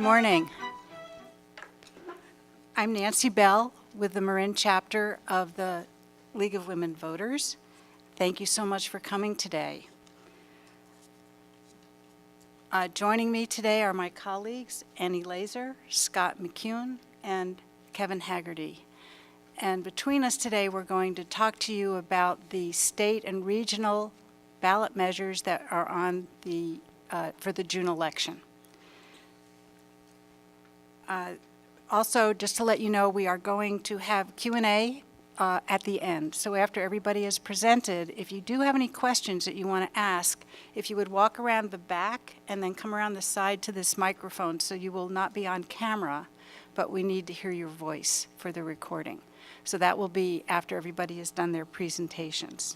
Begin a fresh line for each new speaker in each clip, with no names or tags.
morning. I'm Nancy Bell with the Marin chapter of the League of Women Voters. Thank you so much for coming today. Joining me today are my colleagues Annie Laser, Scott McCune, and Kevin Haggerty. And between us today, we're going to talk to you about the state and regional ballot measures that are on the for the June election. Also, just to let you know, we are going to have Q&A at the end. So after everybody is presented, if you do have any questions that you want to ask, if you would walk around the back and then come around the side to this microphone, so you will not be on camera, but we need to hear your voice for the recording. So that will be after everybody has done their presentations.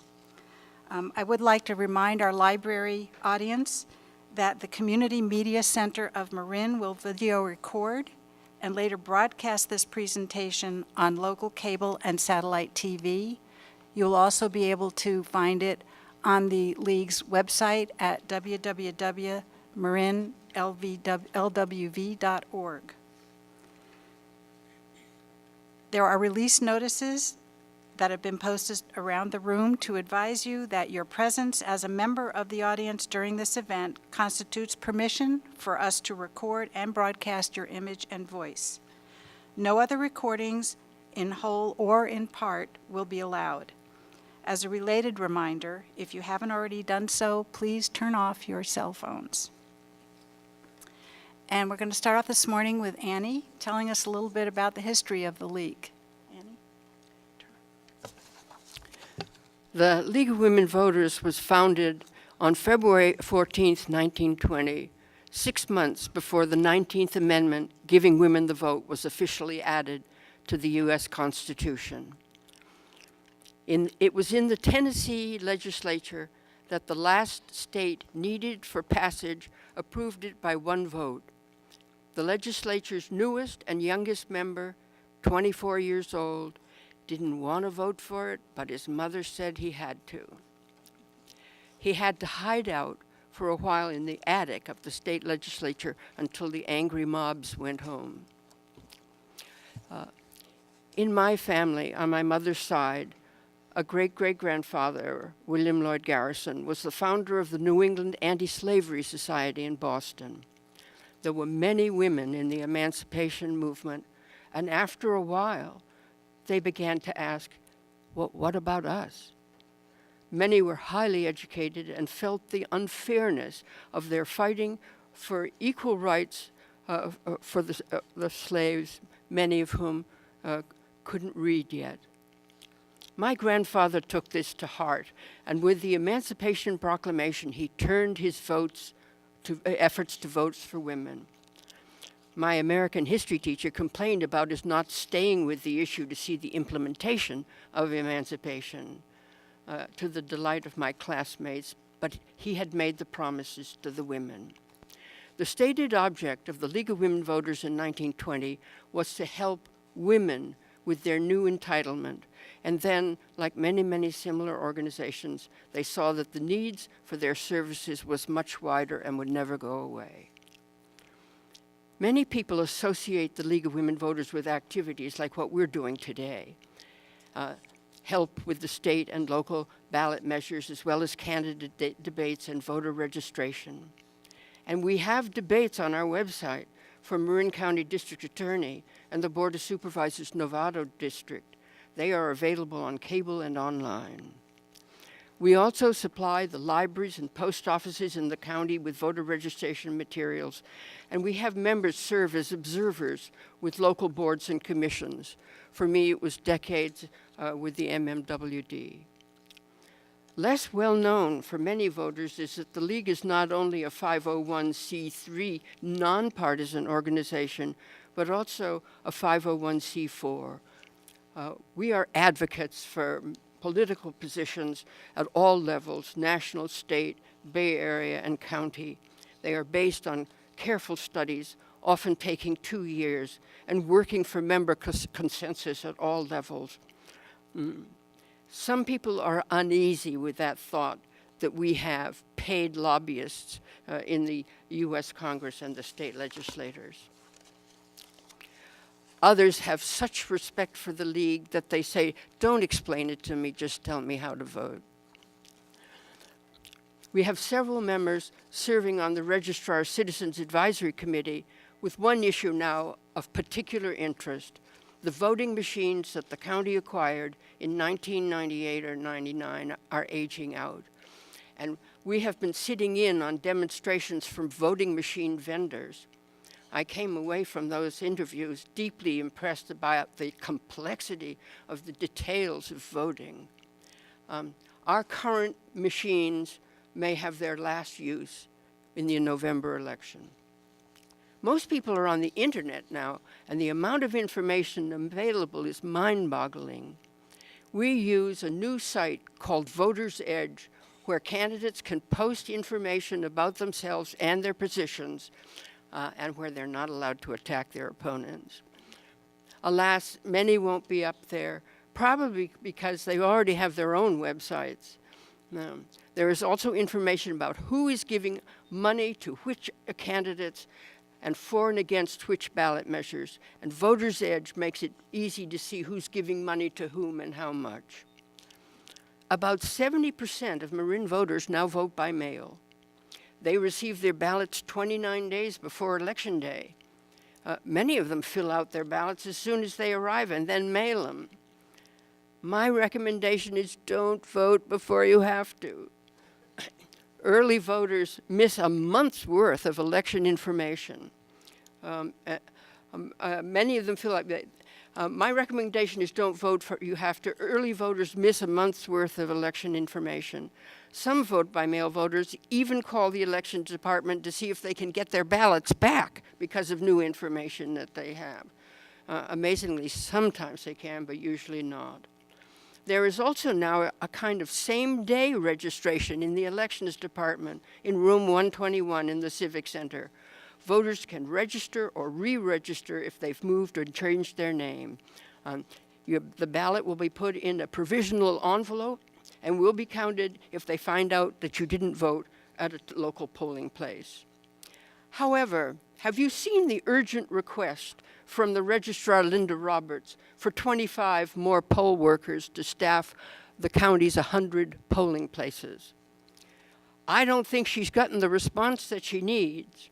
I would like to remind our library audience that the Community Media Center of Marin will video record and later broadcast this presentation on local cable and satellite TV. You'll also be able to find it on the League's website at www.marinlwv.org. There are release notices that have been posted around the room to advise you that your presence as a member of the audience during this event constitutes permission for us to record and broadcast your image and voice. No other recordings, in whole or in part, will be allowed. As a related reminder, if you haven't already done so, please turn off your cell phones. And we're going to start off this morning with Annie telling us a little bit about the history of the League.
The League of Women Voters was founded on February 14th, 1920, 6 months before the 19th Amendment giving women the vote was officially added to the U.S. Constitution. It was in the Tennessee legislature that the last state needed for passage approved it by one vote. The legislature's newest and youngest member, 24 years old, didn't want to vote for it, but his mother said he had to. He had to hide out for a while in the attic of the state legislature until the angry mobs went home. In my family, on my mother's side, a great-great-grandfather, William Lloyd Garrison, was the founder of the New England Anti-Slavery Society in Boston. There were many women in the emancipation movement, and after a while, they began to ask, well, what about us? Many were highly educated and felt the unfairness of their fighting for equal rights for the slaves, many of whom couldn't read yet. My grandfather took this to heart, and with the Emancipation Proclamation, he turned his efforts to votes for women. My American history teacher complained about his not staying with the issue to see the implementation of emancipation, to the delight of my classmates, but he had made the promises to the women. The stated object of the League of Women Voters in 1920 was to help women with their new entitlement. And then, like many, many similar organizations, they saw that the needs for their services was much wider and would never go away. Many people associate the League of Women Voters with activities like what we're doing today. Help with the state and local ballot measures, as well as candidate debates and voter registration. And we have debates on our website for Marin County District Attorney and the Board of Supervisors Novato District. They are available on cable and online. We also supply the libraries and post offices in the county with voter registration materials, and we have members serve as observers with local boards and commissions. For me, it was decades with the MMWD. Less well known for many voters is that the League is not only a 501c3 nonpartisan organization, but also a 501c4. We are advocates for political positions at all levels, national, state, Bay Area, and county. They are based on careful studies, often taking 2 years, and working for member consensus at all levels. Some people are uneasy with that thought that we have paid lobbyists in the U.S. Congress and the state legislators. Others have such respect for the League that they say, don't explain it to me, just tell me how to vote. We have several members serving on the Registrar Citizens Advisory Committee with one issue now of particular interest: the voting machines that the county acquired in 1998 or 99 are aging out. And we have been sitting in on demonstrations from voting machine vendors. I came away from those interviews deeply impressed by the complexity of the details of voting. Our current machines may have their last use in the November election. Most people are on the internet now, and the amount of information available is mind-boggling. We use a new site called Voter's Edge, where candidates can post information about themselves and their positions, and where they're not allowed to attack their opponents. Alas, many won't be up there, probably because they already have their own websites. There is also information about who is giving money to which candidates and for and against which ballot measures, and Voter's Edge makes it easy to see who's giving money to whom and how much. About 70% of Marin voters now vote by mail. They receive their ballots 29 days before Election Day. Many of them fill out their ballots as soon as they arrive and then mail them. My recommendation is don't vote before you have to. Early voters miss a month's worth of election information. Many of them feel like that. My recommendation is don't vote for you have to. Early voters miss a month's worth of election information. Some vote-by-mail voters even call the election department to see if they can get their ballots back because of new information that they have. Amazingly, sometimes they can, but usually not. There is also now a kind of same-day registration in the elections department in room 121 in the Civic Center. Voters can register or re-register if they've moved or changed their name. The ballot will be put in a provisional envelope and will be counted if they find out that you didn't vote at a local polling place. However, have you seen the urgent request from the Registrar Linda Roberts for 25 more poll workers to staff the county's 100 polling places? I don't think she's gotten the response that she needs.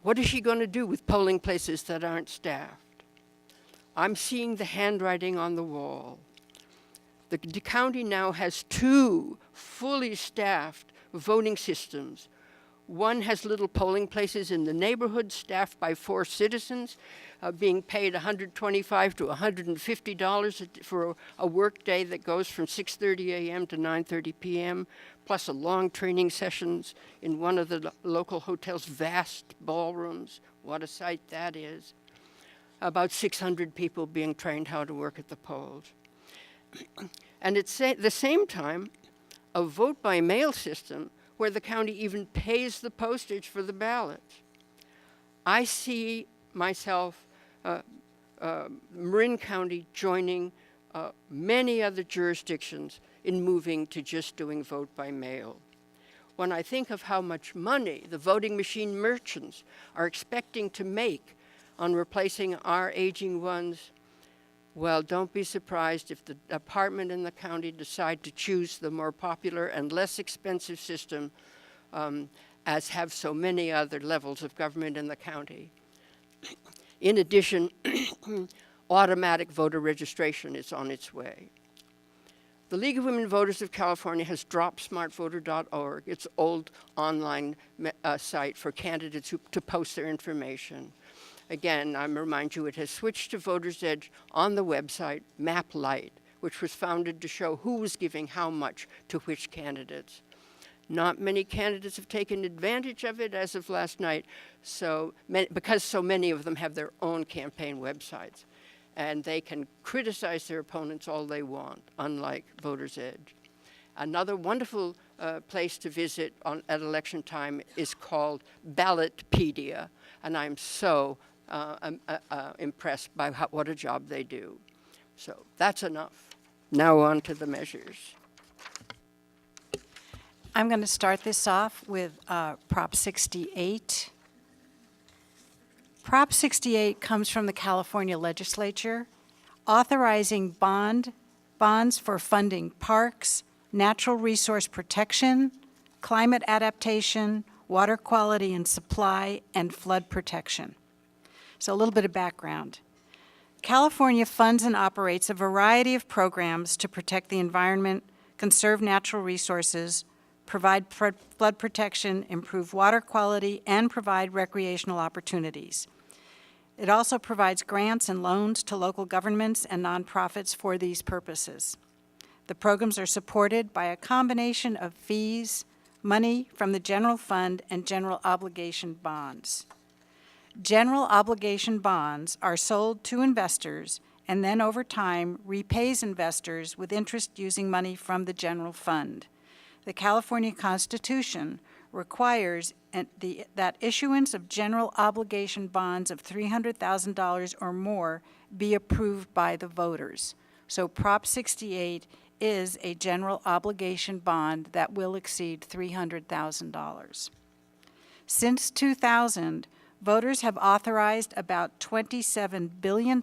What is she going to do with polling places that aren't staffed? I'm seeing the handwriting on the wall. The county now has 2 fully staffed voting systems. One has little polling places in the neighborhood staffed by 4 citizens, being paid $125 to $150 for a work day that goes from 6:30 a.m. to 9:30 p.m., plus a long training sessions in one of the local hotel's vast ballrooms. What a sight that is. About 600 people being trained how to work at the polls. And at the same time, a vote-by-mail system where the county even pays the postage for the ballots. I see myself, Marin County, joining many other jurisdictions in moving to just doing vote by mail. When I think of how much money the voting machine merchants are expecting to make on replacing our aging ones, well, don't be surprised if the department and the county decide to choose the more popular and less expensive system, as have so many other levels of government in the county. In addition, automatic voter registration is on its way. The League of Women Voters of California has dropped smartvoter.org, its old online site for candidates to post their information. Again, I remind you, it has switched to Voter's Edge on the website Map Lite, which was founded to show who was giving how much to which candidates. Not many candidates have taken advantage of it as of last night, because so many of them have their own campaign websites, and they can criticize their opponents all they want, unlike Voter's Edge. Another wonderful place to visit at election time is called Ballotpedia, and I'm so impressed by what a job they do. So that's enough. Now on to the measures.
I'm going to start this off with Prop 68. Prop 68 comes from the California legislature, authorizing bonds for funding parks, natural resource protection, climate adaptation, water quality and supply, and flood protection. So a little bit of background. California funds and operates a variety of programs to protect the environment, conserve natural resources, provide flood protection, improve water quality, and provide recreational opportunities. It also provides grants and loans to local governments and nonprofits for these purposes. The programs are supported by a combination of fees, money from the general fund, and general obligation bonds. General obligation bonds are sold to investors and then over time repays investors with interest using money from the general fund. The California Constitution requires that issuance of general obligation bonds of $300,000 or more be approved by the voters. So Prop 68 is a general obligation bond that will exceed $300,000. Since 2000, voters have authorized about $27 billion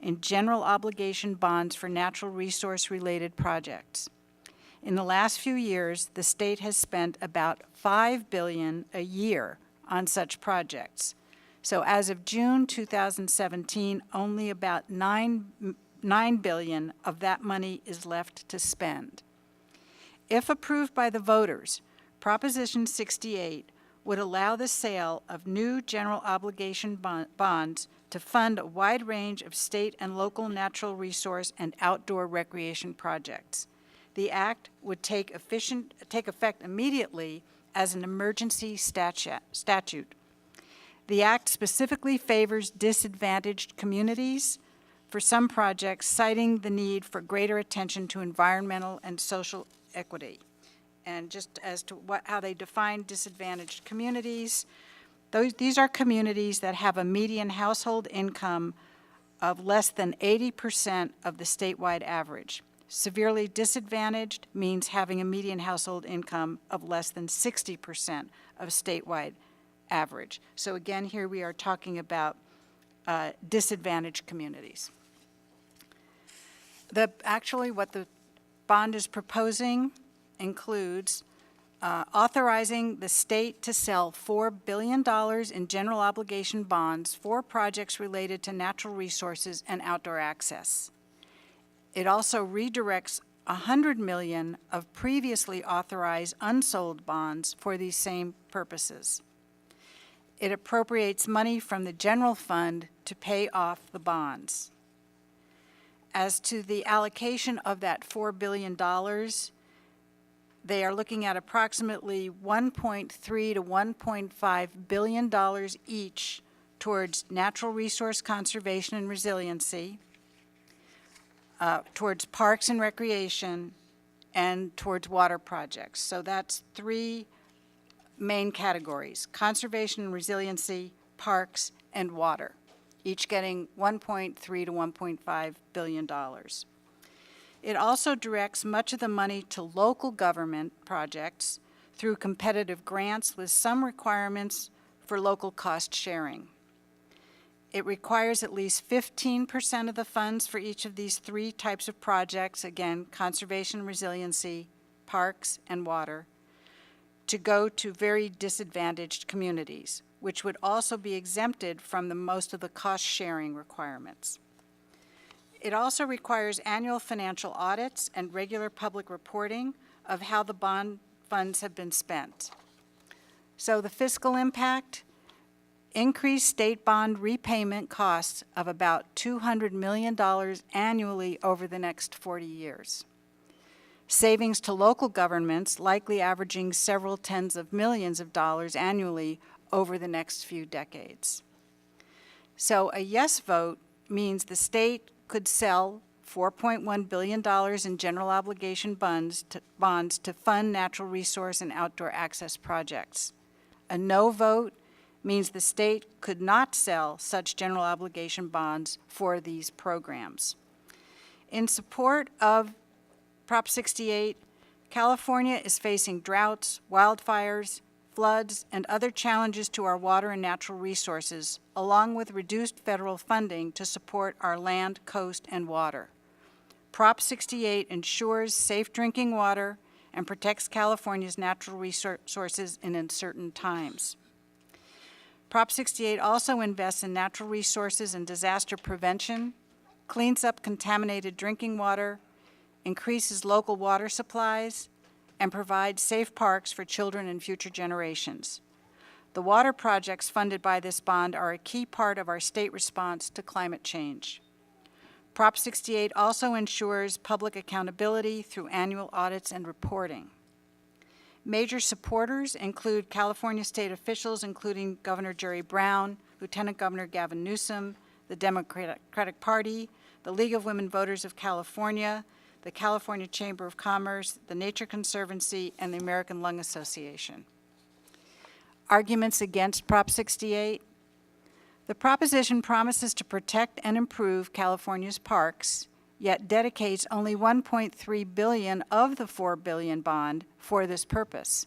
in general obligation bonds for natural resource-related projects. In the last few years, the state has spent about $5 billion a year on such projects. So as of June 2017, only about $9 billion of that money is left to spend. If approved by the voters, Proposition 68 would allow the sale of new general obligation bonds to fund a wide range of state and local natural resource and outdoor recreation projects. The act would take effect immediately as an emergency statute. The act specifically favors disadvantaged communities for some projects, citing the need for greater attention to environmental and social equity. And just as to how they define disadvantaged communities, these are communities that have a median household income of less than 80% of the statewide average. Severely disadvantaged means having a median household income of less than 60% of statewide average. So again, here we are talking about disadvantaged communities. What the bond is proposing includes authorizing the state to sell $4 billion in general obligation bonds for projects related to natural resources and outdoor access. It also redirects $100 million of previously authorized unsold bonds for these same purposes. It appropriates money from the general fund to pay off the bonds. As to the allocation of that $4 billion, they are looking at approximately $1.3 to $1.5 billion each towards natural resource conservation and resiliency, towards parks and recreation, and towards water projects. So that's three main categories: conservation and resiliency, parks, and water, each getting $1.3 to $1.5 billion. It also directs much of the money to local government projects through competitive grants with some requirements for local cost sharing. It requires at least 15% of the funds for each of these three types of projects, again, conservation and resiliency, parks, and water, to go to very disadvantaged communities, which would also be exempted from most of the cost sharing requirements. It also requires annual financial audits and regular public reporting of how the bond funds have been spent. So the fiscal impact: increased state bond repayment costs of about $200 million annually over the next 40 years. Savings to local governments, likely averaging several tens of millions of dollars annually over the next few decades. So a yes vote means the state could sell $4.1 billion in general obligation bonds to fund natural resource and outdoor access projects. A no vote means the state could not sell such general obligation bonds for these programs. In support of Prop 68, California is facing droughts, wildfires, floods, and other challenges to our water and natural resources, along with reduced federal funding to support our land, coast, and water. Prop 68 ensures safe drinking water and protects California's natural resources in uncertain times. Prop 68 also invests in natural resources and disaster prevention, cleans up contaminated drinking water, increases local water supplies, and provides safe parks for children and future generations. The water projects funded by this bond are a key part of our state response to climate change. Prop 68 also ensures public accountability through annual audits and reporting. Major supporters include California state officials, including Governor Jerry Brown, Lieutenant Governor Gavin Newsom, the Democratic Party, the League of Women Voters of California, the California Chamber of Commerce, the Nature Conservancy, and the American Lung Association. Arguments against Prop 68. The proposition promises to protect and improve California's parks, yet dedicates only $1.3 billion of the $4 billion bond for this purpose.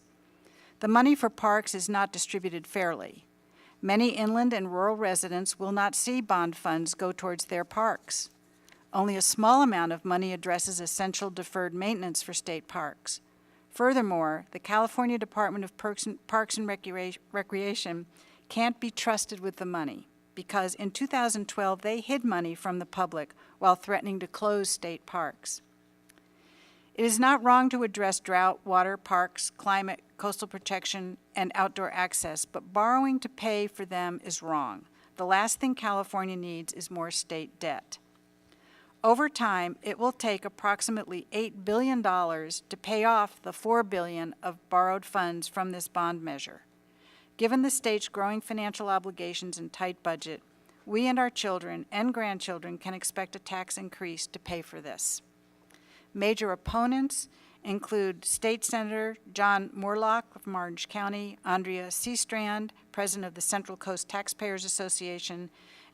The money for parks is not distributed fairly. Many inland and rural residents will not see bond funds go towards their parks. Only a small amount of money addresses essential deferred maintenance for state parks. Furthermore, the California Department of Parks and Recreation can't be trusted with the money because in 2012 they hid money from the public while threatening to close state parks. It is not wrong to address drought, water, parks, climate, coastal protection, and outdoor access, but borrowing to pay for them is wrong. The last thing California needs is more state debt. Over time, it will take approximately $8 billion to pay off the $4 billion of borrowed funds from this bond measure. Given the state's growing financial obligations and tight budget, we and our children and grandchildren can expect a tax increase to pay for this. Major opponents include State Senator John Moorlach of Orange County, Andrea Seastrand, President of the Central Coast Taxpayers Association,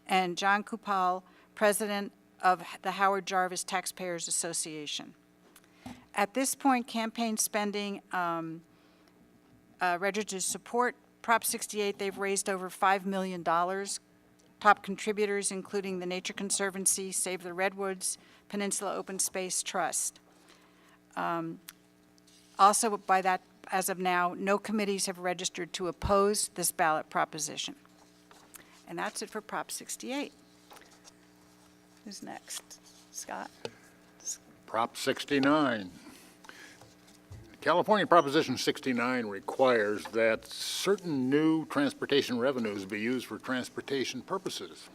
and John Kupal, President of the Howard Jarvis Taxpayers Association. At this point, campaign spending registered to support Prop 68. They've raised over $5 million. Top contributors including the Nature Conservancy, Save the Redwoods, Peninsula Open Space Trust. Also, by that, as of now, no committees have registered to oppose this ballot proposition. And that's it for Prop 68. Who's next? Scott?
Prop 69. California Proposition 69 requires that certain new transportation revenues be used for transportation purposes.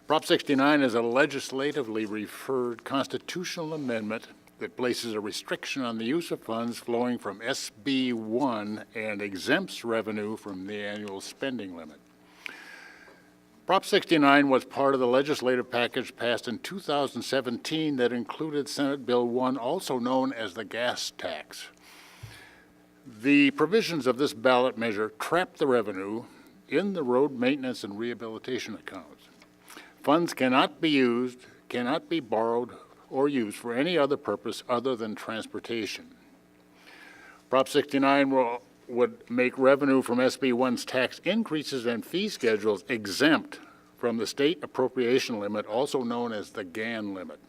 Prop 69 is a legislatively referred constitutional amendment that places a restriction on the use of funds flowing from SB 1 and exempts revenue from the annual spending limit. Prop 69 was part of the legislative package passed in 2017 that included Senate Bill 1, also known as the gas tax. The provisions of this ballot measure trap the revenue in the road maintenance and rehabilitation accounts. Funds cannot be used, cannot be borrowed, or used for any other purpose other than transportation. Prop 69 would make revenue from SB 1's tax increases and fee schedules exempt from the state appropriation limit, also known as the GAN limit.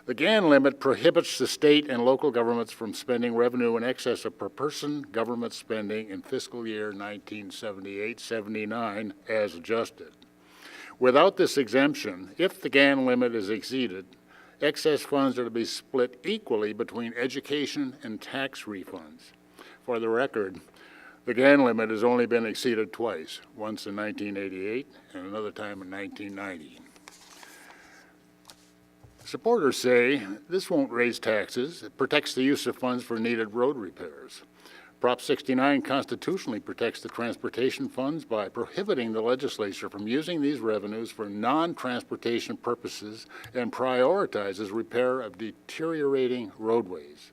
The GAN limit prohibits the state and local governments from spending revenue in excess of per person government spending in fiscal year 1978-79 as adjusted. Without this exemption, if the GAN limit is exceeded, excess funds are to be split equally between education and tax refunds. For the record, the GAN limit has only been exceeded twice, once in 1988 and another time in 1990. Supporters say this won't raise taxes. It protects the use of funds for needed road repairs. Prop 69 constitutionally protects the transportation funds by prohibiting the legislature from using these revenues for non-transportation purposes and prioritizes repair of deteriorating roadways.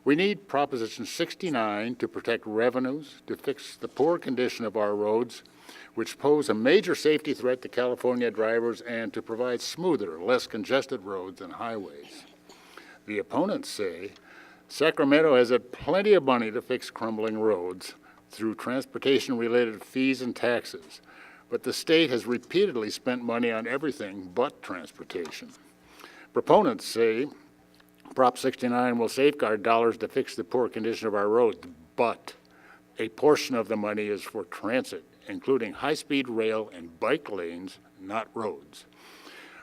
We need Proposition 69 to protect revenues, to fix the poor condition of our roads, which pose a major safety threat to California drivers, and to provide smoother, less congested roads and highways. The opponents say Sacramento has had plenty of money to fix crumbling roads, through transportation-related fees and taxes, but the state has repeatedly spent money on everything but transportation. Proponents say Prop 69 will safeguard dollars to fix the poor condition of our roads, but a portion of the money is for transit, including high-speed rail and bike lanes, not roads.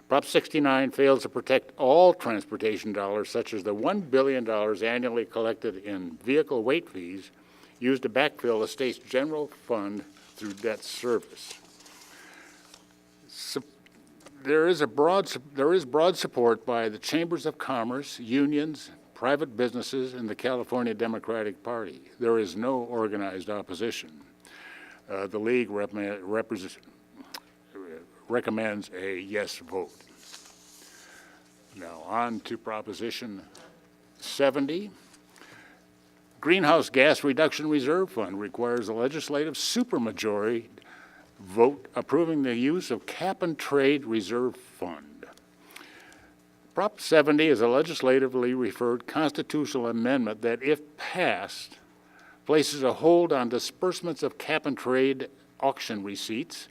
Prop 69 fails to protect all transportation dollars, such as the $1 billion annually collected in vehicle weight fees used to backfill the state's general fund through debt service. There is broad support by the chambers of commerce, unions, private businesses, and the California Democratic Party. There is no organized opposition. The League recommends a yes vote. Now on to Proposition 70. Greenhouse Gas Reduction Reserve Fund requires a legislative supermajority vote approving the use of cap-and-trade reserve fund. Prop 70 is a legislatively referred constitutional amendment that, if passed, places a hold on disbursements of cap-and-trade auction receipts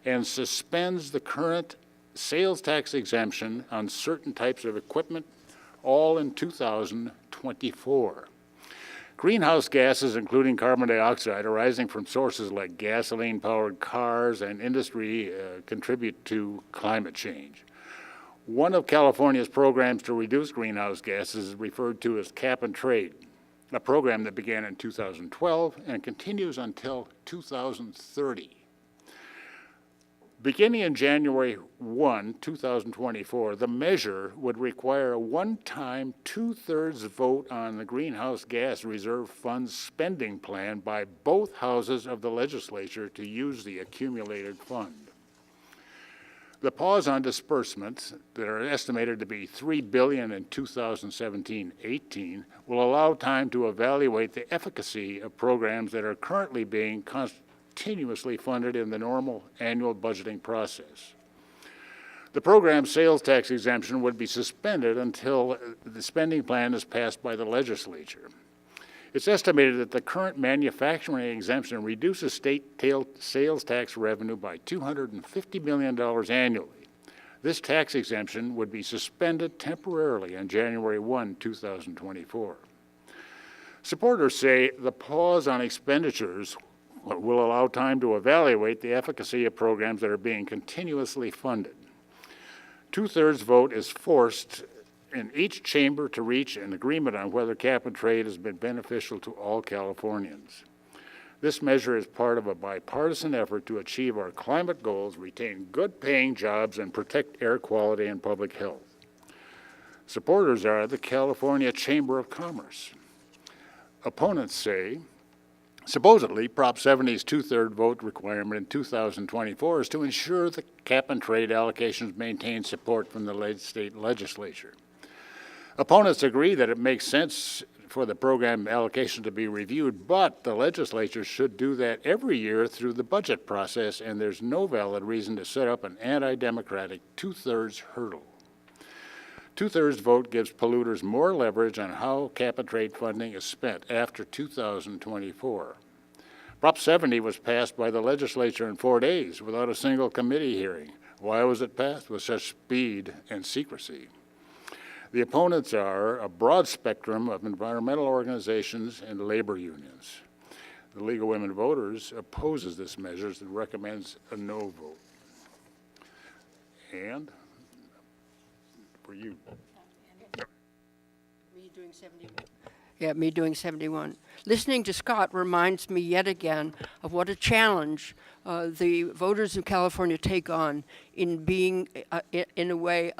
and suspends the current sales tax exemption on certain types of equipment, all in 2024. Greenhouse gases, including carbon dioxide, arising from sources like gasoline-powered cars and industry, contribute to climate change. One of California's programs to reduce greenhouse gases is referred to as Cap and Trade, a program that began in 2012 and continues until 2030. Beginning in January 1, 2024, the measure would require a one-time two-thirds vote on the Greenhouse Gas Reserve Fund spending plan by both houses of the legislature to use the accumulated fund. The pause on disbursements that are estimated to be $3 billion in 2017-18 will allow time to evaluate the efficacy of programs that are currently being continuously funded in the normal annual budgeting process. The program's sales tax exemption would be suspended until the spending plan is passed by the legislature. It's estimated that the current manufacturing exemption reduces state sales tax revenue by $250 million annually. This tax exemption would be suspended temporarily on January 1, 2024. Supporters say the pause on expenditures will allow time to evaluate the efficacy of programs that are being continuously funded. Two-thirds vote is forced in each chamber to reach an agreement on whether cap and trade has been beneficial to all Californians. This measure is part of a bipartisan effort to achieve our climate goals, retain good-paying jobs, and protect air quality and public health. Supporters are the California Chamber of Commerce. Opponents say, supposedly, Prop 70's two-thirds vote requirement in 2024 is to ensure the cap-and-trade allocations maintain support from the state legislature. Opponents agree that it makes sense for the program allocation to be reviewed, but the legislature should do that every year through the budget process, and there's no valid reason to set up an anti-democratic two-thirds hurdle. Two-thirds vote gives polluters more leverage on how cap-and-trade funding is spent after 2024. Prop 70 was passed by the legislature in 4 days without a single committee hearing. Why was it passed with such speed and secrecy? The opponents are a broad spectrum of environmental organizations and labor unions. The League of Women Voters opposes this measure and recommends a no vote. And for you.
Me doing 71. Yeah, me doing 71. Listening to Scott reminds me yet again of what a challenge the voters of California take on in being, in a way,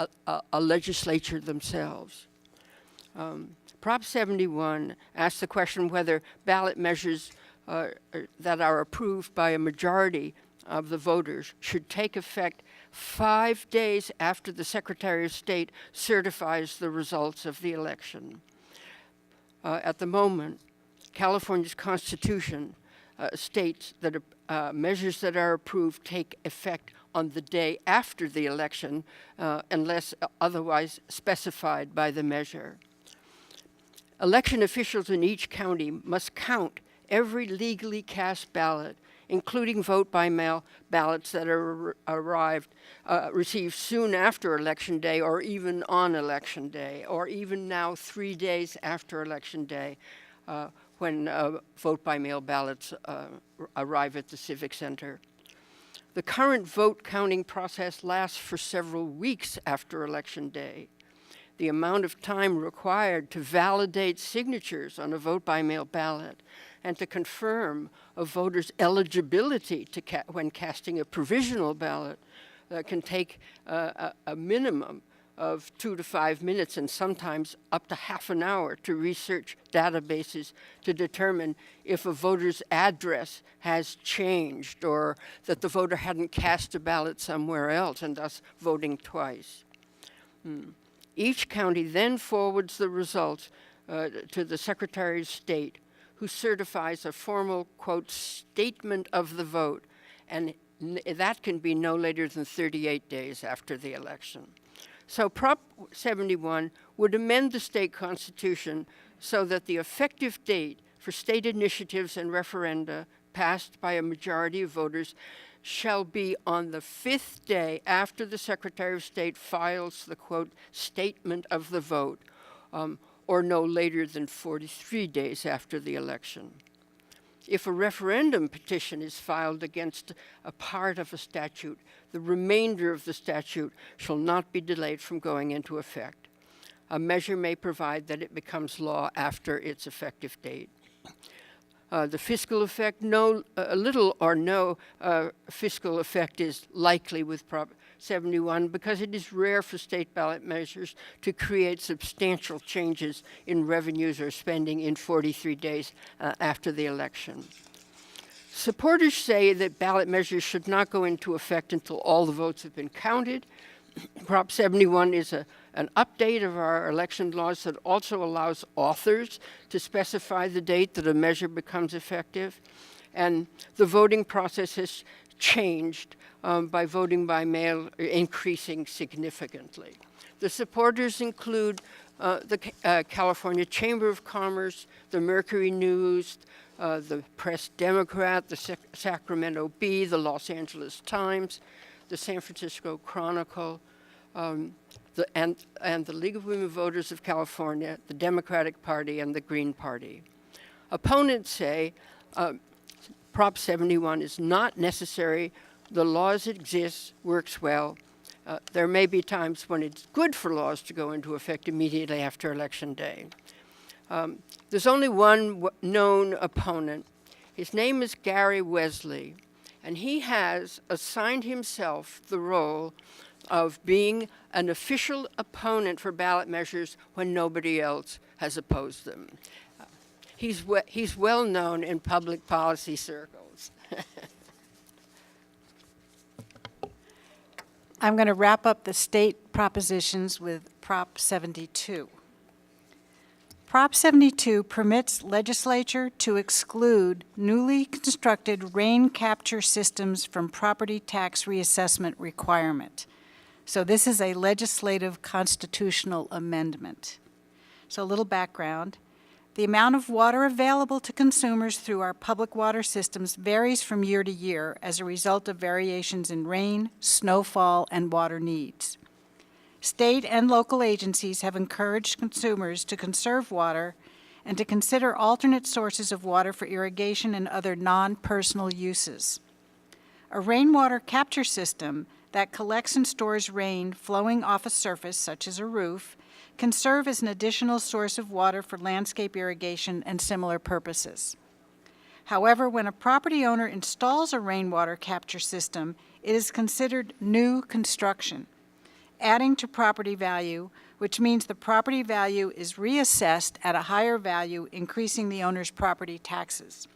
a legislature themselves. Prop 71 asks the question whether ballot measures that are approved by a majority of the voters should take effect 5 days after the Secretary of State certifies the results of the election. At the moment, California's Constitution states that measures that are approved take effect on the day after the election, unless otherwise specified by the measure. Election officials in each county must count every legally cast ballot, including vote-by-mail ballots that are received soon after Election Day or even on Election Day, or even now 3 days after Election Day when vote-by-mail ballots arrive at the Civic Center. The current vote counting process lasts for several weeks after Election Day. The amount of time required to validate signatures on a vote-by-mail ballot and to confirm a voter's eligibility when casting a provisional ballot can take a minimum of 2 to 5 minutes and sometimes up to half an hour to research databases to determine if a voter's address has changed or that the voter hadn't cast a ballot somewhere else and thus voting twice. Each county then forwards the results to the Secretary of State, who certifies a formal, quote, statement of the vote, and that can be no later than 38 days after the election. So Prop 71 would amend the state constitution so that the effective date for state initiatives and referenda passed by a majority of voters shall be on the 5th day after the Secretary of State files the, quote, statement of the vote, or no later than 43 days after the election. If a referendum petition is filed against a part of a statute, the remainder of the statute shall not be delayed from going into effect. A measure may provide that it becomes law after its effective date. The fiscal effect, little or no fiscal effect is likely with Prop 71 because it is rare for state ballot measures to create substantial changes in revenues or spending in 43 days after the election. Supporters say that ballot measures should not go into effect until all the votes have been counted. Prop 71 is an update of our election laws that also allows authors to specify the date that a measure becomes effective. And the voting process has changed by voting by mail increasing significantly. The supporters include the California Chamber of Commerce, the Mercury News, the Press Democrat, the Sacramento Bee, the Los Angeles Times, the San Francisco Chronicle, and the League of Women Voters of California, the Democratic Party, and the Green Party. Opponents say Prop 71 is not necessary. The laws exist, works well. There may be times when it's good for laws to go into effect immediately after Election Day. There's only one known opponent. His name is Gary Wesley, and he has assigned himself the role of being an official opponent for ballot measures when nobody else has opposed them. He's well known in public policy circles.
I'm going to wrap up the state propositions with Prop 72. Prop 72 permits legislature to exclude newly constructed rain capture systems from property tax reassessment requirement. So this is a legislative constitutional amendment. So a little background. The amount of water available to consumers through our public water systems varies from year to year as a result of variations in rain, snowfall, and water needs. State and local agencies have encouraged consumers to conserve water and to consider alternate sources of water for irrigation and other non-personal uses. A rainwater capture system that collects and stores rain flowing off a surface, such as a roof, can serve as an additional source of water for landscape irrigation and similar purposes. However, when a property owner installs a rainwater capture system, it is considered new construction, adding to property value, which means the property value is reassessed at a higher value, increasing the owner's property taxes.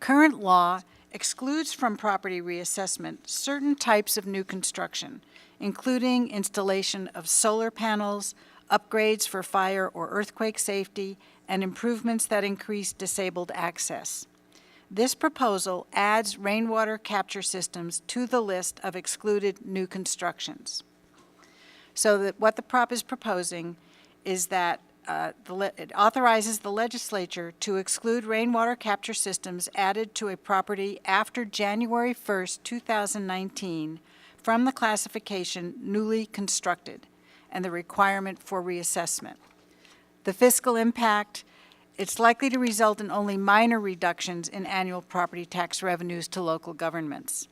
Current law excludes from property reassessment certain types of new construction, including installation of solar panels, upgrades for fire or earthquake safety, and improvements that increase disabled access. This proposal adds rainwater capture systems to the list of excluded new constructions. So that what the prop is proposing is that it authorizes the legislature to exclude rainwater capture systems added to a property after January 1st, 2019 from the classification newly constructed and the requirement for reassessment. The fiscal impact, it's likely to result in only minor reductions in annual property tax revenues to local governments.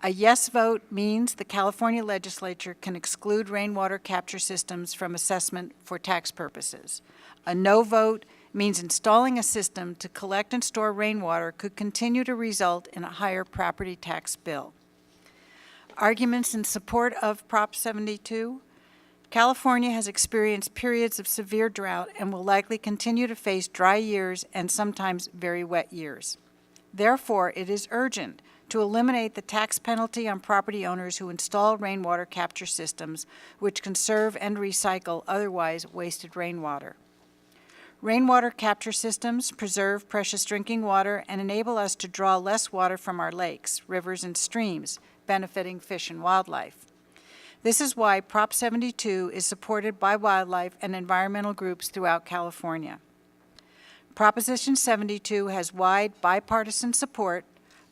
A yes vote means the California legislature can exclude rainwater capture systems from assessment for tax purposes. A no vote means installing a system to collect and store rainwater could continue to result in a higher property tax bill. Arguments in support of Prop 72. California has experienced periods of severe drought and will likely continue to face dry years and sometimes very wet years. Therefore, it is urgent to eliminate the tax penalty on property owners who install rainwater capture systems which conserve and recycle otherwise wasted rainwater. Rainwater capture systems preserve precious drinking water and enable us to draw less water from our lakes, rivers, and streams, benefiting fish and wildlife. This is why Prop 72 is supported by wildlife and environmental groups throughout California. Proposition 72 has wide bipartisan support.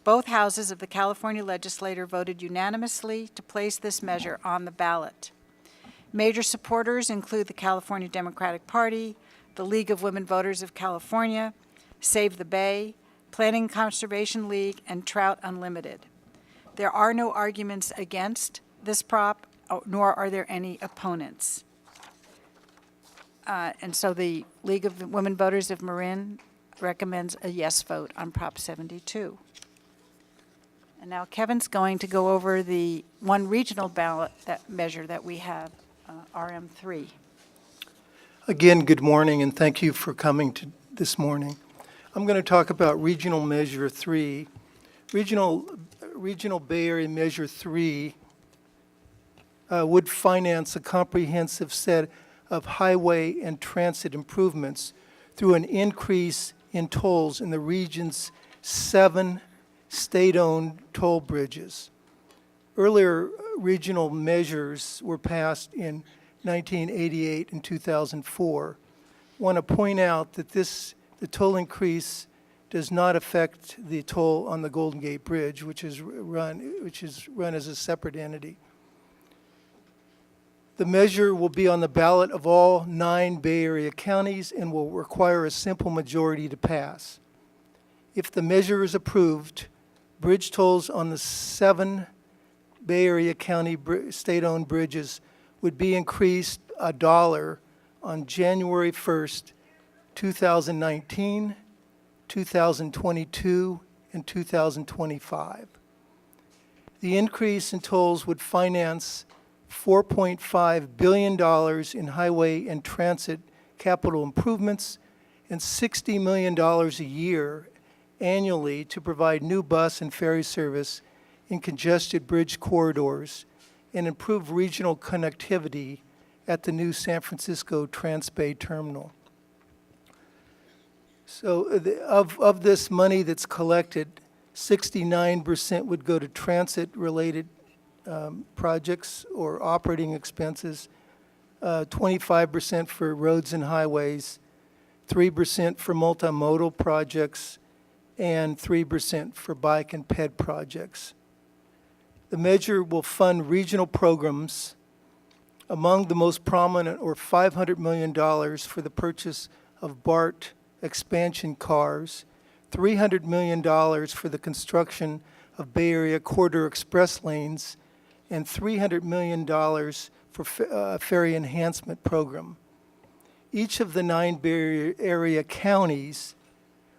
Both houses of the California legislature voted unanimously to place this measure on the ballot. Major supporters include the California Democratic Party, the League of Women Voters of California, Save the Bay, Planning Conservation League, and Trout Unlimited. There are no arguments against this prop, nor are there any opponents. And so the League of Women Voters of Marin recommends a yes vote on Prop 72. And now Kevin's going to go over the one regional ballot measure that we have, RM3.
Again, good morning, and thank you for coming to this morning. I'm going to talk about Regional Measure 3. Regional Bay Area Measure 3 would finance a comprehensive set of highway and transit improvements through an increase in tolls in the region's 7 state-owned toll bridges. Earlier regional measures were passed in 1988 and 2004. I want to point out that the toll increase does not affect the toll on the Golden Gate Bridge, which is run as a separate entity. The measure will be on the ballot of all 9 Bay Area counties and will require a simple majority to pass. If the measure is approved, bridge tolls on the 7 Bay Area County state-owned bridges would be increased $1 on January 1st, 2019, 2022, and 2025. The increase in tolls would finance $4.5 billion in highway and transit capital improvements and $60 million a year annually to provide new bus and ferry service in congested bridge corridors and improve regional connectivity at the new San Francisco Transbay Terminal. So of this money that's collected, 69% would go to transit-related projects or operating expenses, 25% for roads and highways, 3% for multimodal projects, and 3% for bike and ped projects. The measure will fund regional programs. Among the most prominent are $500 million for the purchase of BART expansion cars, $300 million for the construction of Bay Area Corridor Express lanes, and $300 million for ferry enhancement program. Each of the 9 Bay Area counties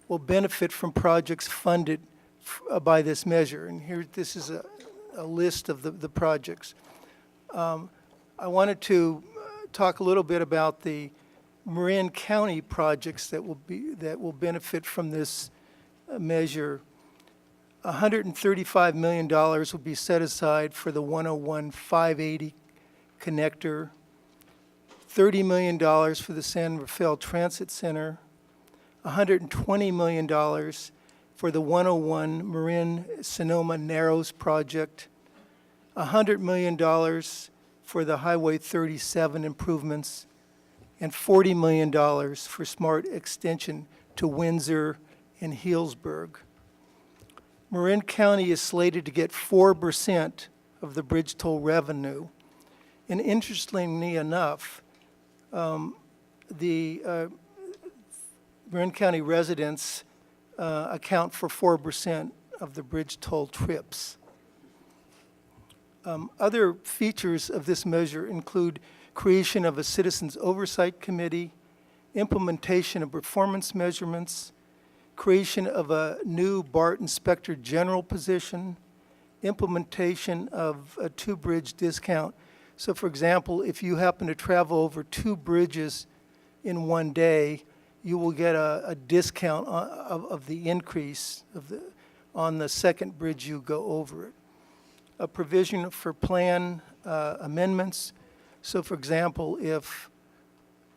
will benefit from projects funded by this measure. And here, this is a list of the projects. I wanted to talk a little bit about the Marin County projects that will benefit from this measure. $135 million will be set aside for the 101-580 connector, $30 million for the San Rafael Transit Center, $120 million for the 101 Marin-Sonoma Narrows project, $100 million for the Highway 37 improvements, and $40 million for smart extension to Windsor and Healdsburg. Marin County is slated to get 4% of the bridge toll revenue. And interestingly enough, the Marin County residents account for 4% of the bridge toll trips. Other features of this measure include creation of a Citizens Oversight Committee, implementation of performance measurements, creation of a new BART Inspector General position, implementation of a two-bridge discount. So for example, if you happen to travel over 2 bridges in one day, you will get a discount of the increase on the second bridge you go over it. A provision for plan amendments. So for example, if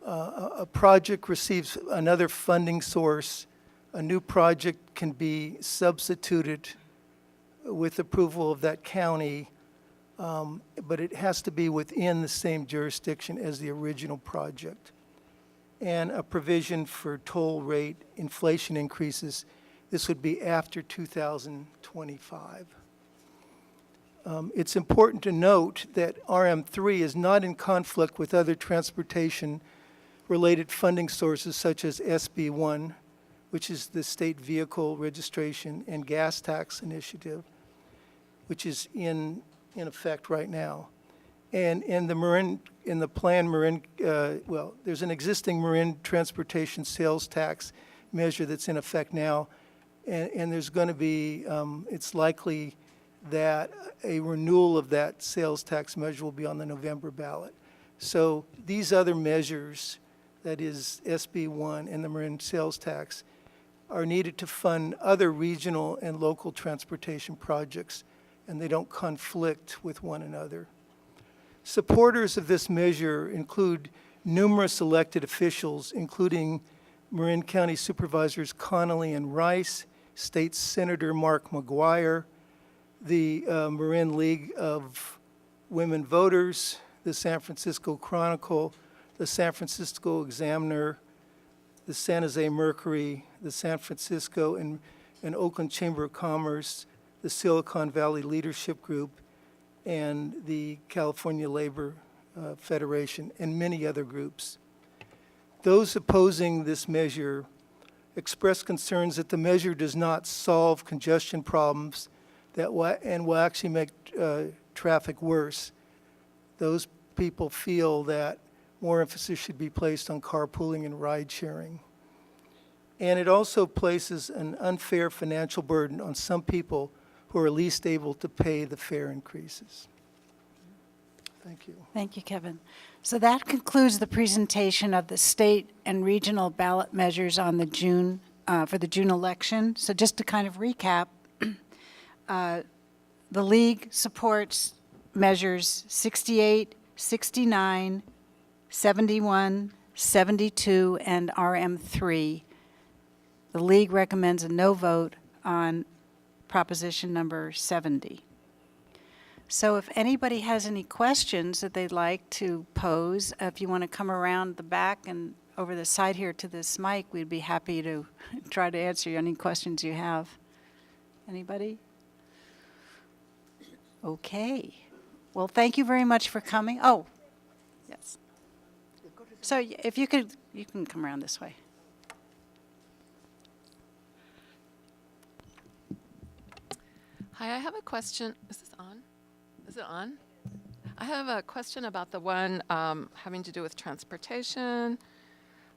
a project receives another funding source, a new project can be substituted with approval of that county, but it has to be within the same jurisdiction as the original project. And a provision for toll rate inflation increases. This would be after 2025. It's important to note that RM3 is not in conflict with other transportation-related funding sources such as SB1, which is the State Vehicle Registration and Gas Tax Initiative, which is in effect right now. And in the plan Marin, there's an existing Marin transportation sales tax measure that's in effect now, and there's going to be, it's likely that a renewal of that sales tax measure will be on the November ballot. So these other measures, that is SB1 and the Marin sales tax, are needed to fund other regional and local transportation projects, and they don't conflict with one another. Supporters of this measure include numerous elected officials, including Marin County Supervisors Connolly and Rice, State Senator Mark McGuire, the Marin League of Women Voters, the San Francisco Chronicle, the San Francisco Examiner, the San Jose Mercury, the San Francisco and Oakland Chamber of Commerce, the Silicon Valley Leadership Group, and the California Labor Federation, and many other groups. Those opposing this measure express concerns that the measure does not solve congestion problems and will actually make traffic worse. Those people feel that more emphasis should be placed on carpooling and ride sharing. And it also places an unfair financial burden on some people who are least able to pay the fare increases. Thank you.
Thank you, Kevin. So that concludes the presentation of the state and regional ballot measures on the June, for the June election. So just to kind of recap, the League supports measures 68, 69, 71, 72, and RM3. The League recommends a no vote on Proposition number 70. So if anybody has any questions that they'd like to pose, if you want to come around the back and over the side here to this mic, we'd be happy to try to answer any questions you have. Anybody? Okay. Well, thank you very much for coming. Oh, yes. So if you could, you can come around this way.
Hi, I have a question. Is this on? Is it on? I have a question about the one having to do with transportation.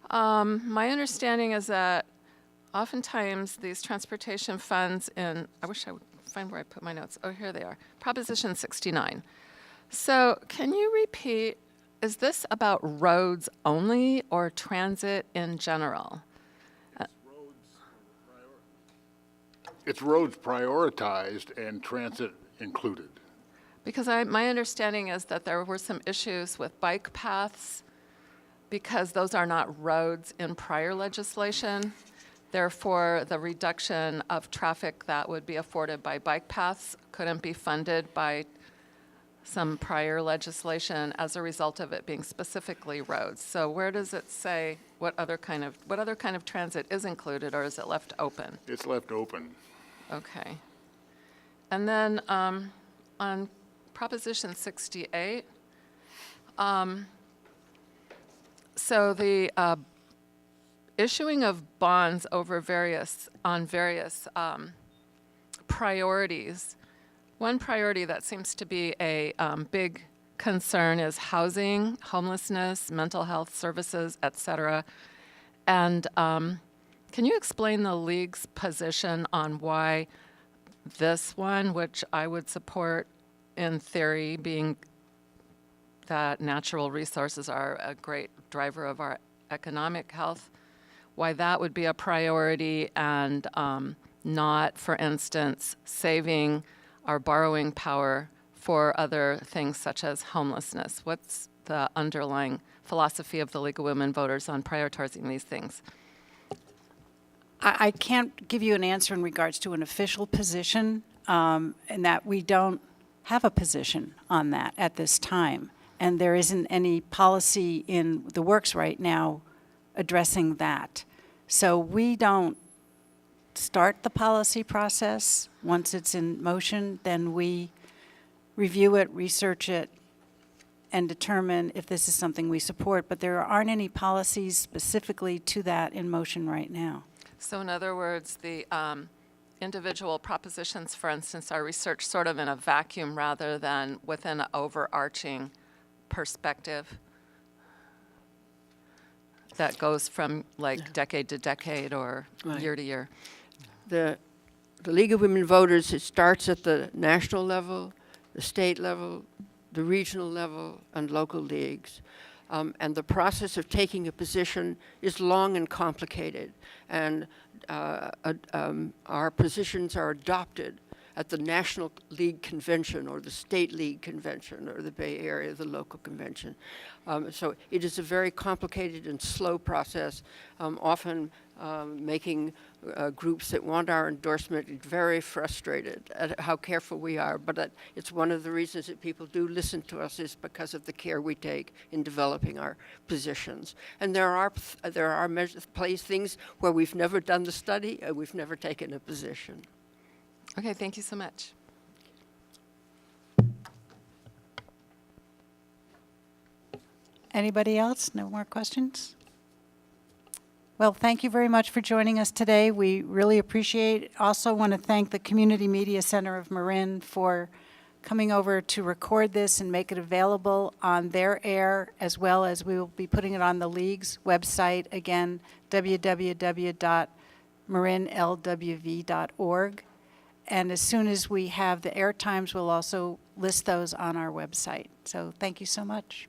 My understanding is that oftentimes these transportation funds in, I wish I would find where I put my notes. Oh, here they are. Proposition 69. So can you repeat, is this about roads only or transit in general?
It's roads prioritized and transit included.
Because my understanding is that there were some issues with bike paths because those are not roads in prior legislation. Therefore, the reduction of traffic that would be afforded by bike paths couldn't be funded by some prior legislation as a result of it being specifically roads. So where does it say what other kind of transit is included, or is it left open?
It's left open.
Okay. And then on Proposition 68, so the issuing of bonds over various priorities. One priority that seems to be a big concern is housing, homelessness, mental health services, et cetera. And can you explain the League's position on why this one, which I would support in theory, being that natural resources are a great driver of our economic health, why that would be a priority and not, for instance, saving our borrowing power for other things such as homelessness? What's the underlying philosophy of the League of Women Voters on prioritizing these things?
I can't give you an answer in regards to an official position, and that we don't have a position on that at this time. And there isn't any policy in the works right now addressing that. So we don't start the policy process. Once it's in motion, then we review it, research it, and determine if this is something we support. But there aren't any policies specifically to that in motion right now.
So in other words, the individual propositions, for instance, are researched sort of in a vacuum rather than within an overarching perspective that goes from like decade to decade or year to year.
The League of Women Voters, it starts at the national level, the state level, the regional level, and local leagues. And the process of taking a position is long and complicated. And our positions are adopted at the National League Convention or the State League Convention or the Bay Area, the local convention. So it is a very complicated and slow process, often making groups that want our endorsement very frustrated at how careful we are. But it's one of the reasons that people do listen to us is because of the care we take in developing our positions. And there are things where we've never done the study and we've never taken a position.
Okay, thank you so much.
Anybody else? No more questions? Well, thank you very much for joining us today. We really appreciate it. Also want to thank the Community Media Center of Marin for coming over to record this and make it available on their air, as well as we will be putting it on the League's website, again, www.marinlwv.org. And as soon as we have the air times, we'll also list those on our website. So thank you so much.